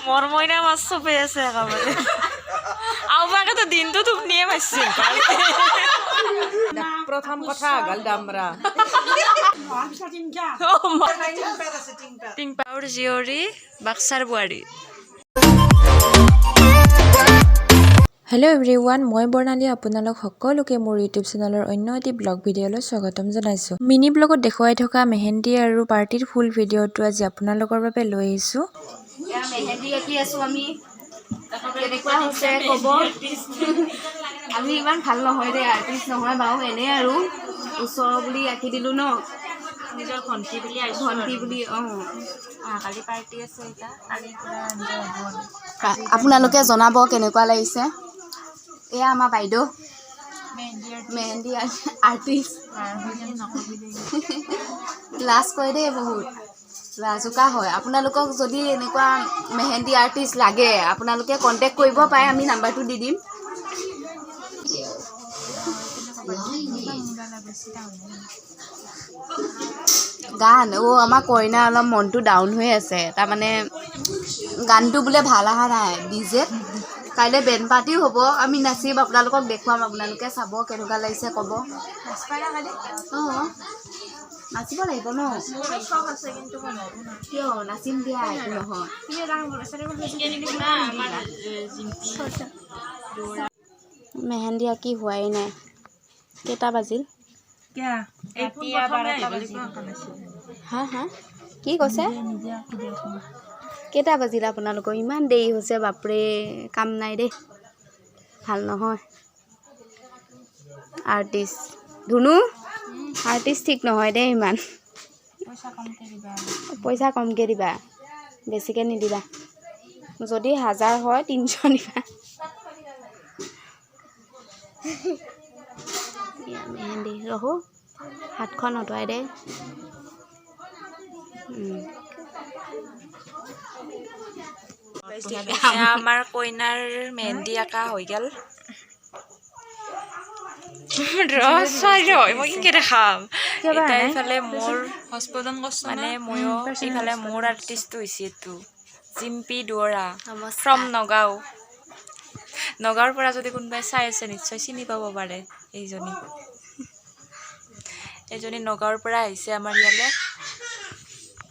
মোৰ মইনা মাছ চবে আছে একেবাৰে আউবাকেতো দিনটো টোপনিয়ে মাৰিছে প্ৰথম কথা গাল দামৰা টিংপাউৰ জীয়ৰী বাক্সাৰ বোৱাৰী। হেল্ল' এভৰিৱান, মই বৰ্ণালী আপোনালোক সকলোকে মোৰ ইউটিউব চেনেলৰ অন্য এটি ব্লগ ভিডিঅ'লৈ স্বাগতম জনাইছোঁ। মিনি ব্লগত দেখুৱাই থকা মেহেন্দী আৰু পাৰ্টিৰ ফুল ভিডিঅ'টো আজি আপোনালোকৰ বাবে লৈ আহিছোঁ। মেহেন্দি আঁকি আছো আমি কেনেকুৱা হৈছে ক'ব। আমি ইমান ভাল নহয় দেই, আৰ্টিষ্ট নহয় বাৰু, এনেই আৰু ওচৰ বুলি আঁকি দিলোঁ ন, নিজৰ ভণ্টি বুলি ভণ্টি বুলি। কালি পাৰ্টি আছে এতিয়া, কালি আপোনালোকে জনাব কেনেকুৱা লাগিছে। এয়া আমাৰ বাইদেউ মেহেন্দি আৰ্টিষ্ট। লাজ কৰে দেই, বহুত লাজুকা হয়। আপোনালোকক যদি এনেকুৱা মেহেন্দি আৰ্টিষ্ট লাগে আপোনালোকে কণ্টেক্ট কৰিব পাৰে, আমি নাম্বাৰটো দি দিম। গান আমাৰ কইনা অলপ মনটো ডাউন হৈ আছে, তাৰমানে গানটো বোলে ভাল অহা নাই ডিজেত। কাইলৈ বেণ্ড পাৰ্টিও হ'ব, আমি নাচিম, আপোনালোকক দেখুৱাম, আপোনালোকে চাব কেনেকুৱা লাগিছে ক'ব। নাচিব লাগিব ন, কিয় নাচিম দিয়া, একো নহয়। মেহেন্দি আঁকি হোৱাই নাই, কেইটা বাজিল? হা হা কি কৈছে? কেইটা বাজিল আপোনালোকৰ? ইমান দেৰি হৈছে, বাপৰে, কাম নাই দেই, ভাল নহয়। আৰ্টিষ্ট ধুনু আৰ্টিষ্ট ঠিক নহয় দেই, ইমান পইচা কমকৈ দিবা, বেছিকৈ নিদিবা। যদি 1000 হয় 300 দিবা। মেহেন্দি ৰহো, হাতখন অঁতৰাই দে। আমাৰ কইনাৰ মেহেন্দি আঁকা হৈ গ'ল। মই কি দেখাম এতিয়া, এইফালে মোৰ মানে ময়ো এইফালে মোৰ আৰ্টিষ্টটো হৈছে এইটো জিম্পি দুৱৰা ফ্ৰম নগাঁও। নগাঁৱৰ পৰা যদি কোনোবাই চাই আছে নিশ্চয় চিনি পাব পাৰে। এইজনী নগাঁৱৰ পৰা আহিছে আমাৰ ইয়ালৈ।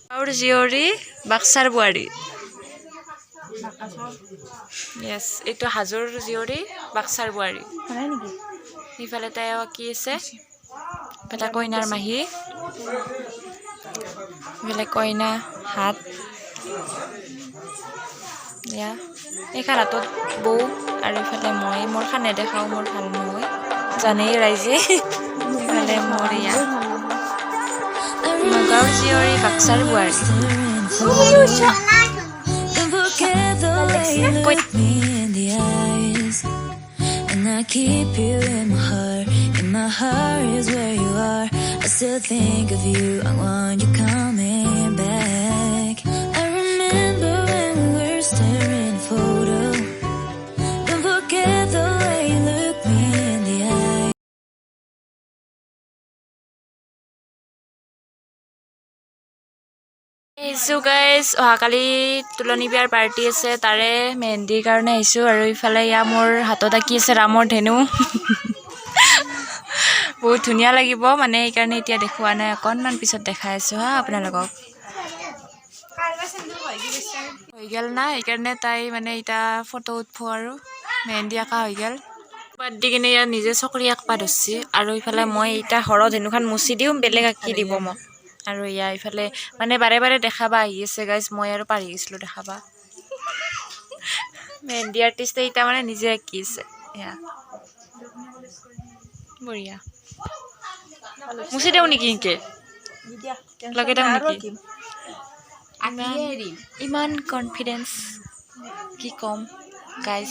নগাঁৱৰ জীয়ৰী বাক্সাৰ বোৱাৰী। য়েছ, এইটো হাজোৰ জীয়ৰী বাক্সাৰ বোৱাৰী। সিফালে তাইও আঁকি আছে, এটা কইনাৰ মাহী, ইফালে কইনা হাত, এয়া এইখন হাতত বৌ, আৰু ইফালে মই মোৰ খান নেদেখাওঁ, মোৰ ভাল নহয় জানেই ৰাইজে। ইফালে মোৰ এয়া নগাঁৱৰ জীয়ৰী বাক্সাৰ বোৱাৰী। I keep you in my heart is where you are. I still think of you, I want you coming back. I remember when we were staring at a photo. Don't forget the way you look me in the eye. আহিছোঁ guys, অহাকালি তুলনি বিয়াৰ party আছে, তাৰে মেহেন্দিৰ কাৰণে আহিছোঁ। আৰু ইফালে এয়া মোৰ হাতত আঁকি আছে ৰামৰ ধেনু। বহুত ধুনীয়া লাগিব মানে, সেইকাৰণে এতিয়া দেখুওৱা নাই, অকণমান পিছত দেখাই আছোঁ হা আপোনালোকক। হৈ গ'ল না, সেইকাৰণে তাই মানে এতিয়া ফটো উঠব আৰু মেহেন্দি আঁকা হৈ গ'ল। বাদ দি কিনে ইয়াত নিজে চকৰি আঁকবা ধৰছি, আৰু ইফালে মই এতিয়া ঘৰত ধেনুখন মুচি দিওঁ, বেলেগ আঁকি দিব মোক। আৰু এয়া ইফালে মানে বাৰে বাৰে দেখাবা আহি আছে গাইজ, মই আৰু পাহৰি গৈছিলোঁ দেখাবা। মেহেন্দি আৰ্টিষ্টে এতিয়া মানে নিজে আঁকি আছে, এয়া বঢ়িয়া। মুচি দিওঁ নেকি এনেকে? লগে দিওঁ নেকি? ইমান কনফিডেন্স, কি ক'ম গাইজ।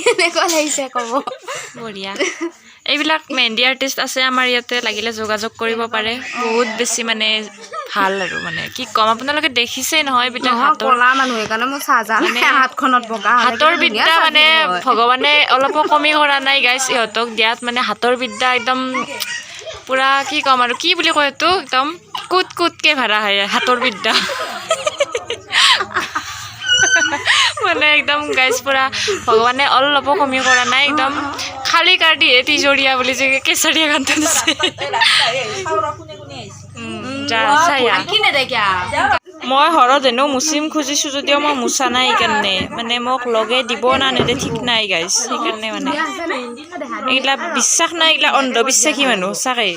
কেনেকুৱা লাগিছে ক'ব। বঢ়িয়া। এইবিলাক মেহেন্দি আৰ্টিষ্ট আছে আমাৰ ইয়াতে, লাগিলে যোগাযোগ কৰিব পাৰে, বহুত বেছি মানে ভাল আৰু মানে কি ক'ম, আপোনালোকে দেখিছেই নহয় এইবিলাক হাতৰ হাতৰ বিদ্যা মানে ভগৱানে অলপো কমি কৰা নাই গাইজ ইহঁতক দিয়াত, মানে হাতৰ বিদ্যা একদম পুৰা কি ক'ম আৰু কি বুলি কয় এইটো একদম কুটকে ভাড়া হয় হাতৰ বিদ্যা মানে একদম গাইজ পুৰা ভগৱানে অলপো কমি কৰা নাই একদম খালী কাৰ দিয়ে তিজৰীয়া বুলি যে কেঁচাৰীয়া গানটো দিছে মই ঘৰত এনেও মুচিম খুজিছোঁ যদিও মই মুচা নাই সেইকাৰণে মানে মোক লগে দিব না নেদে ঠিক নাই গাইজ সেইকাৰণে মানে এইগিলা বিশ্বাস নাই এইগিলা অন্ধবিশ্বাসী মানুহ সঁচাকৈ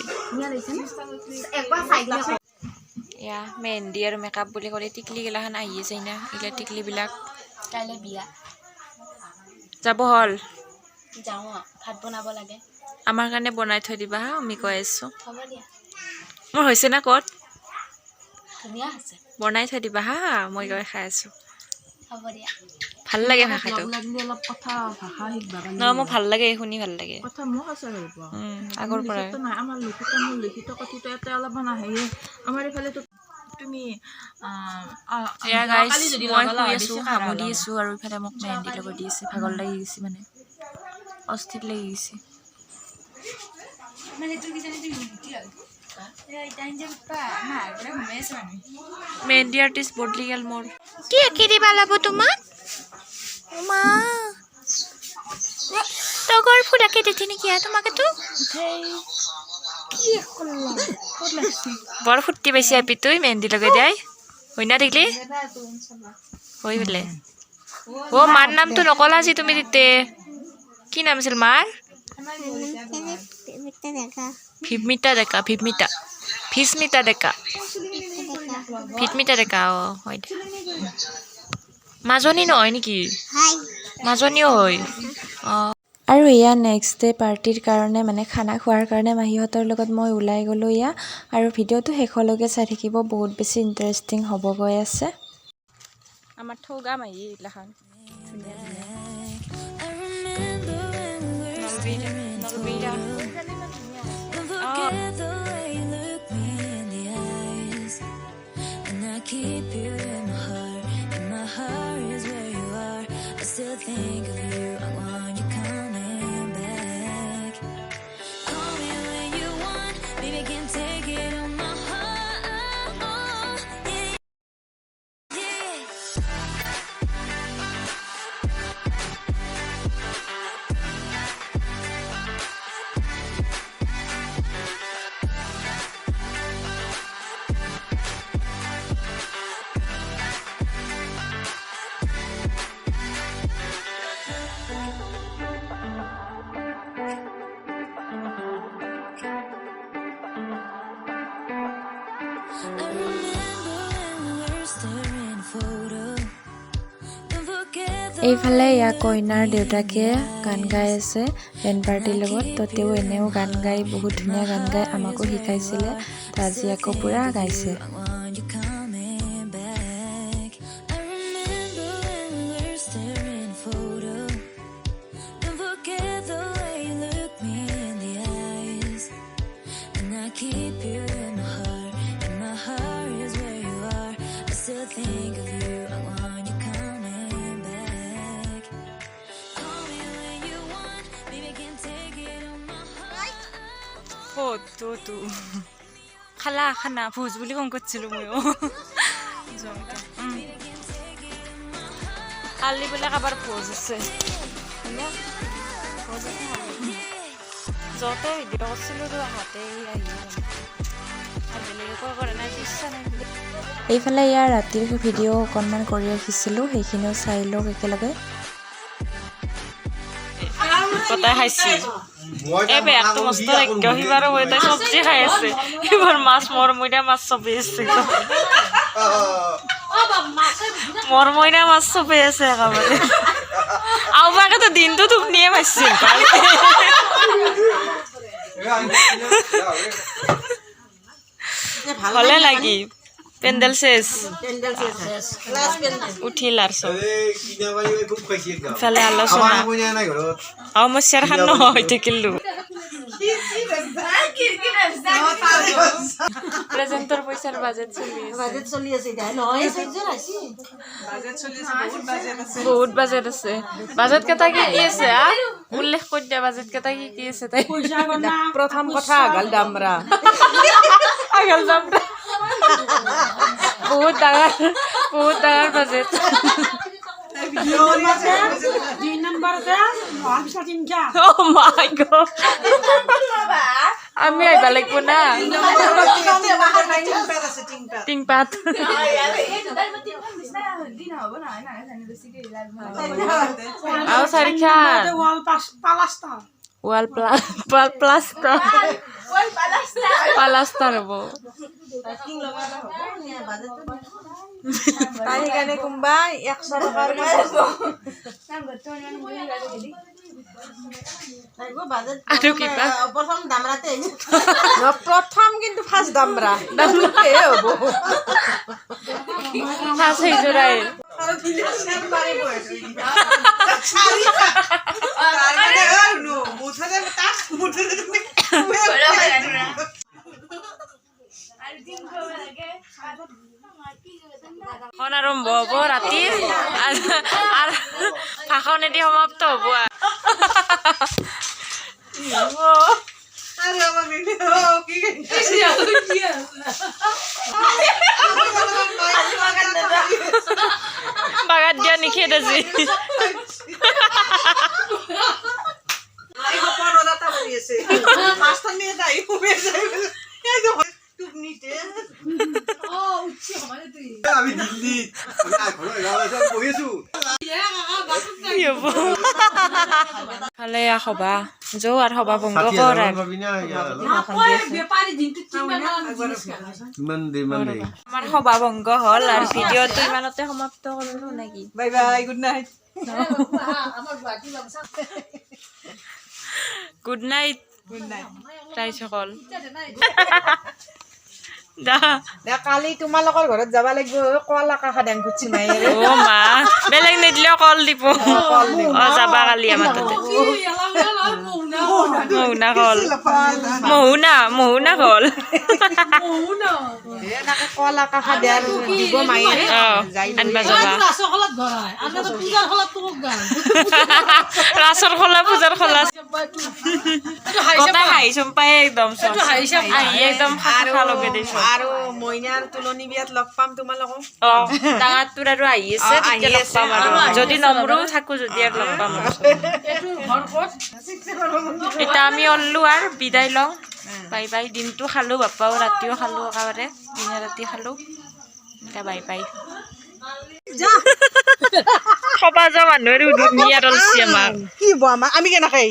এয়া মেহেন্দি আৰু মেকআপ বুলি ক'লে টিকলিগিলাখান আহি আছে না এইগিলা টিকলিবিলাক কাইলৈ বিয়া যাব হ'ল যাওঁ ভাত বনাব লাগে আমাৰ কাৰণে বনাই থৈ দিবা হা আমি কৈ আছোঁ হ'ব দিয়া মোৰ হৈছে না ক'ত ধুনীয়া আছে বনাই থৈ দিবা হা মই গৈ খাই আছোঁ হ'ব দিয়া ভাল লাগে ভাষাটো অলপ কথা ভাষা শিকবা নহয় মোৰ ভাল লাগে শুনি ভাল লাগে কথা মোক আছে আগৰ পৰাই নাই আমাৰ লিখিত কথিত ইয়াতে অলপমান আহে আমাৰ এইফালেতো তুমি এয়া গাইছ মই শুই আছোঁ হামুৰি আছোঁ আৰু ইফালে মোক মেহেন্দি লগাই দি আছে ভাগৰ লাগি গৈছে মানে অস্থিৰ লাগি গৈছে মেহেন্দি আৰ্টিষ্ট বদলি গেল মোৰ কি আঁকি দিবা লাগব তোমাক মা তগৰ ফুল আঁকি দিতি নেকি তোমাকেতো বৰ ফূৰ্তি পাইছে আপি তুই মেহেন্দি লগাই দিয়াই হয় না দেখিলি হৈ বোলে অ' মাৰ নামটো নকলা আজি তুমি তেতে কি নাম আছিল মাৰ ভিস্মিতা ডেকা অ' হয় দে মাজনী নহয় নেকি মাজনীও হয় অঁ আৰু এয়া নেক্সট ডে পাৰ্টিৰ কাৰণে মানে খানা খোৱাৰ কাৰণে মাহীহঁতৰ লগত মই ওলাই গ'লোঁ এয়া আৰু ভিডিঅ'টো শেষলৈকে চাই থাকিব বহুত বেছি ইণ্টাৰেষ্টিং হ'ব গৈ আছে আমাৰ ঠৌগা মাহী এইগিলাখান Keep you in my heart is where you are. I still think of you. I want you coming back. Call me when you want, baby. I can take it on my heart. Yeah, yeah. I remember when we were staring a photo. Don't forget the এইফালে ইয়াৰ কইনাৰ দেউতাকে গান গাই আছে band পাৰ্টিৰ লগত তো তেওঁ এনেও গান গাই বহুত ধুনীয়া গান গাই আমাকো শিকাইছিলে তো আজি আকৌ পূৰা গাইছে I want you coming back. I remember when we were staring a photo. Don't forget the way you look me in the eyes. And I keep you in my heart. And my heart is where you are. I still think of you. I want you coming back. Call me when you want. Baby, I can take it on my heart. তো খালা খানা ভোজ বুলি কম কৰিছিলোঁ ময়ো কালি বোলে কাৰোবাৰ ভোজ আছে য'তে ভিডিঅ' কৰিছিলোঁ তো হাতে এইফালে ইয়াৰ ৰাতিৰ ভিডিঅ' অকণমান কৰি ৰাখিছিলোঁ সেইখিনিও চাই লওক একেলগে কটাই খাইছি এই বেগটো মস্ত ৰাজ্য সিবাৰো মই তাই চব্জি খাই আছে সিবাৰ মাছ মৰমইনা মাছ চবেই আছে মৰমইনা মাছ চবেই আছে একেবাৰে আওবাকেতো দিনটো টোপনিয়ে পাইছে ভালে লাগি পেণ্ডেল শেষ উঠিল আৰু চব ইফালে আলোচনা আৰু মই চেয়াৰখন নহয় থাকিলোঁ প্ৰেজেন্টৰ পইচাৰ বাজেট চলি আছে বাজেট চলি আছে এতিয়া নহয় চাইজৰ আছে বহুত বাজেট আছে বাজেট কেইটা কি কি আছে উল্লেখ কৰি দিয়া বাজেট কেইটা কি কি আছে তাই প্ৰথম কথা আগাল দামৰা আগল যাম বহুত ডাঙৰ বাজেট দুই নম্বৰতে মহাবিশ্ব চিন্তা Oh my god. আমি আইবা লাগব না টিংপাত আৰু চাৰিখান ৱাল প্লাষ্টাৰ হ'ব তাই সেইকাৰণে কোনোবা 100 টকাৰ আৰু কিবা প্ৰথম দামৰাতে প্ৰথম কিন্তু ফাৰ্ষ্ট দামৰা দামৰাতে হ'ব ফাৰ্ষ্ট সেইযোৰাই ভাষণ আৰম্ভ হ'ব ৰাতিৰ আৰু ভাষণেদি সমাপ্ত হ'ব বাগাত দিয়া নিষেধ আজি আমি দিল্লি ভালে সভা যৌ আৰু সভা ভংগ কৰা আমাৰ সভা ভংগ হ'ল আৰু ভিডিঅ'টো ইমানতে সমাপ্ত কৰিলো নেকি bye bye good night good night ৰাইজসকল কালি তোমালোকৰ ঘৰত যাব লাগিব কলা কাষা ডেং খুচি মাৰি অ' মা বেলেগ নিদিলেও কল দিব অ' যাবা কালি আমাৰ তাতে মহুনা কল কলা কাষা ডেং দিব মাৰি আনবা যাবা ৰাসৰ খোলা পূজাৰ খোলা কটা হাঁহি চম্পাই একদম আহি একদম খাখা লগে দিছো আৰু মইনাৰ তুলনি বিয়াত লগ পাম তোমালোকক অ' ডাঙৰটোৰ আৰু আহি আছে তেতিয়া লগ পাম আৰু যদি নমৰো থাকো যদি আৰু লগ পাম এতিয়া আমি অল্লো আৰু বিদায় লওঁ বাই বাই দিনটো খালো বাপাও ৰাতিও খালো একেবাৰে দিনে ৰাতি খালো এতিয়া বাই বাই সবা যোৱা মানুহে ধুনীয়া ৰলছি আমাক কি হব আমাৰ আমি কেনেকে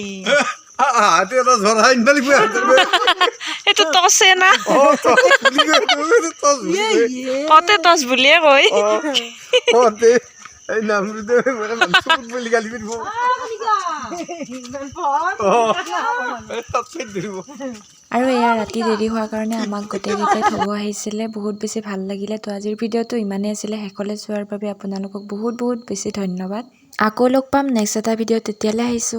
সেইটো টছে না কতে টচ বুলিয়ে কয় আৰু এয়া ৰাতি দেৰি হোৱাৰ কাৰণে আমাক গোটেইকেইটাই থ'ব আহিছিলে বহুত বেছি ভাল লাগিলে তো আজিৰ ভিডিঅ'টো ইমানেই আছিলে শেষলৈ চোৱাৰ বাবে আপোনালোকক বহুত বেছি ধন্যবাদ আকৌ লগ পাম নেক্সট এটা ভিডিঅ' তেতিয়ালৈ আহিছোঁ